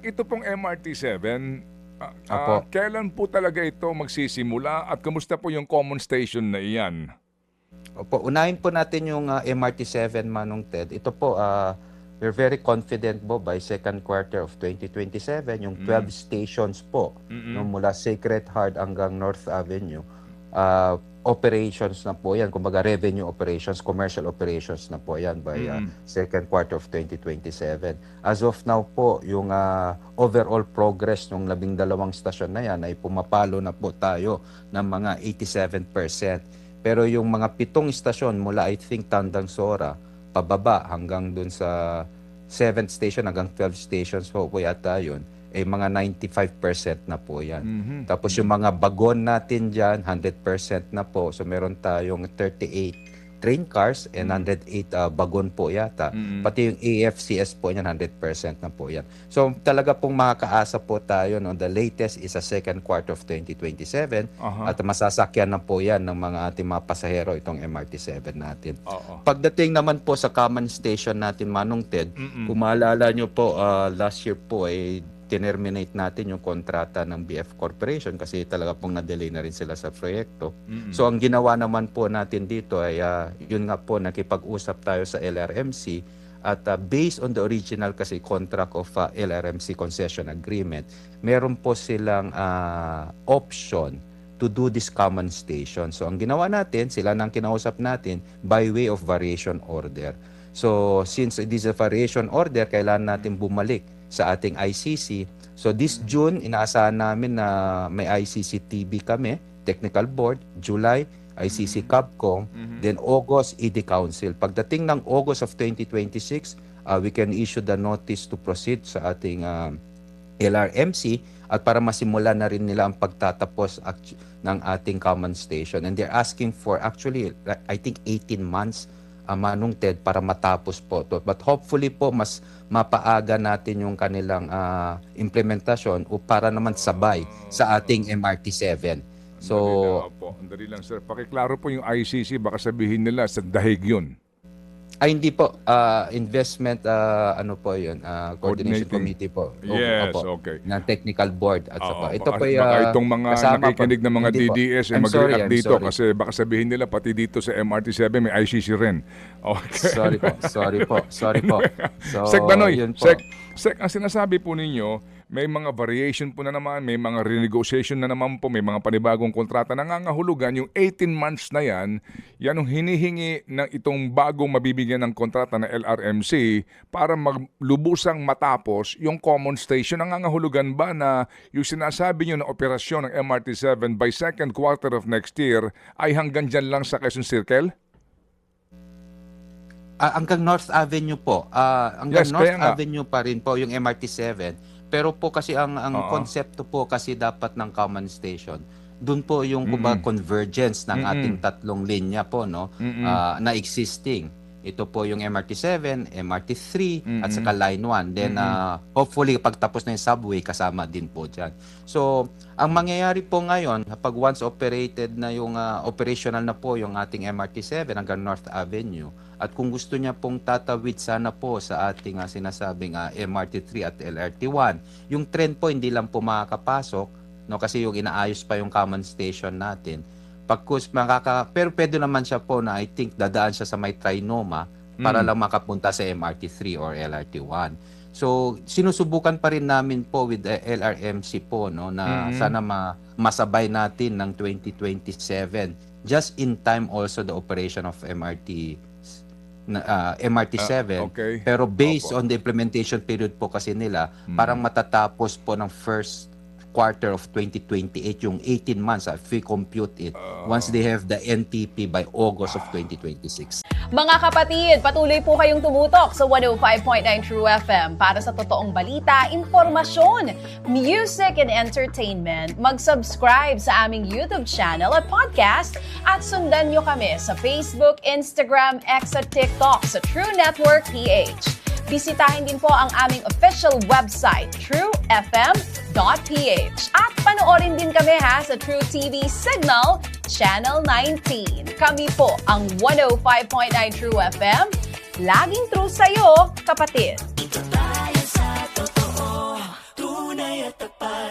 ito pong MRT-7, Apo. kailan po talaga ito magsisimula at kamusta po yung common station na iyan? Opo, unahin po natin yung MRT-7, Manong Ted. Ito po, we're very confident po by second quarter of 2027, yung 12 stations po, no, mula Sacred Heart hanggang North Avenue, operations na po yan. Kumbaga revenue operations, commercial operations na po yan by second quarter of 2027. As of now po, yung overall progress ng 12 stasyon na yan ay pumapalo na po tayo ng mga 87%. Pero yung mga 7 istasyon mula I think Tandang Sora, pababa hanggang dun sa 7th station hanggang 12 stations po yata yun, ay mga 95% na po yan. Tapos yung mga bagon natin dyan, 100% na po. So meron tayong 38 train cars and 108 bagon po yata. Pati yung AFCS po yan, 100% na po yan. So talaga pong makakaasa po tayo, no? The latest is sa second quarter of 2027 at masasakyan na po yan ng mga ating mga pasahero itong MRT-7 natin. Pagdating naman po sa common station natin, Manong Ted, kung maalala nyo po, last year po ay tinerminate natin yung kontrata ng BF Corporation kasi talaga pong na-delay na rin sila sa proyekto. So ang ginawa naman po natin dito ay yun nga po, nakipag-usap tayo sa LRMC at based on the original kasi contract of LRMC concession agreement, meron po silang option to do this common station. So ang ginawa natin, sila nang kinausap natin by way of variation order. So since it is a variation order, kailangan natin bumalik sa ating ICC. So this June, inaasahan namin na may ICC TV kami, Technical Board, July, ICC Cabcom, then August, ED Council. Pagdating ng August of 2026, we can issue the notice to proceed sa ating LRMC at para masimula na rin nila ang pagtatapos ng ating common station. And they're asking for actually, I think 18 months Manong Ted, para matapos po to. But hopefully po mas mapaaga natin yung kanilang implementasyon o para naman sabay sa ating MRT-7. So, Andali lang sir, pakiklaro po yung ICC, baka sabihin nila sa dahig yun. Ay hindi po, investment ano po 'yun, coordination committee po. Yes, Opo, okay. ng technical board at saka ito po baka itong mga nakikinig ng mga Hindi po. DDS ay I'm sorry, mag-react I'm dito sorry. kasi baka sabihin nila pati dito sa MRT-7 may ICC rin. Okay. Sorry po. So, Sek Banoy, yun po. Sek, ang sinasabi po ninyo, may mga variation po na naman, may mga renegotiation na naman po, may mga panibagong kontrata. Nangangahulugan yung 18 months na yan ang hinihingi ng itong bagong mabibigyan ng kontrata na LRMC para maglubusang matapos yung common station. Nangangahulugan ba na yung sinasabi nyo na operasyon ng MRT-7 by second quarter of next year ay hanggang dyan lang sa Quezon Circle? Hanggang North Avenue po. Yes, North kaya nga. Avenue pa rin po yung MRT-7. Pero po kasi ang konsepto po kasi dapat ng common station, doon po yung convergence ng ating tatlong linya po, no, na existing. Ito po yung MRT-7, MRT-3 at saka Line 1. Then hopefully pagtapos na yung subway, kasama din po dyan. So ang mangyayari po ngayon, pag once operated na yung operational na po yung ating MRT-7 hanggang North Avenue, at kung gusto niya pong tatawid sana po sa ating sinasabing MRT-3 at LRT-1, yung trend po hindi lang po makakapasok, no, kasi yung inaayos pa yung common station natin. Pero pwede naman siya po na I think dadaan siya sa may Trinoma para lang makapunta sa MRT-3 or LRT-1. So sinusubukan pa rin namin po with the LRMC po, no, na sana masabay natin ng 2027 just in time also the operation of MRT-7, okay. pero based on the implementation period po kasi nila, parang matatapos po ng first quarter of 2028 yung 18 months if we compute it once they have the NTP by August of 2026. Mga kapatid, patuloy po kayong tumutok sa 105.9 True FM para sa totoong balita, informasyon, music and entertainment. Mag-subscribe sa aming YouTube channel at podcast at sundan nyo kami sa Facebook, Instagram, X at TikTok sa True Network PH. Bisitahin din po ang aming official website, truefm.ph. At panoorin din kami sa True TV Signal, Channel 19. Kami po ang 105.9 True FM. Laging true sa'yo, kapatid. Ito tayo sa totoo. Matapad.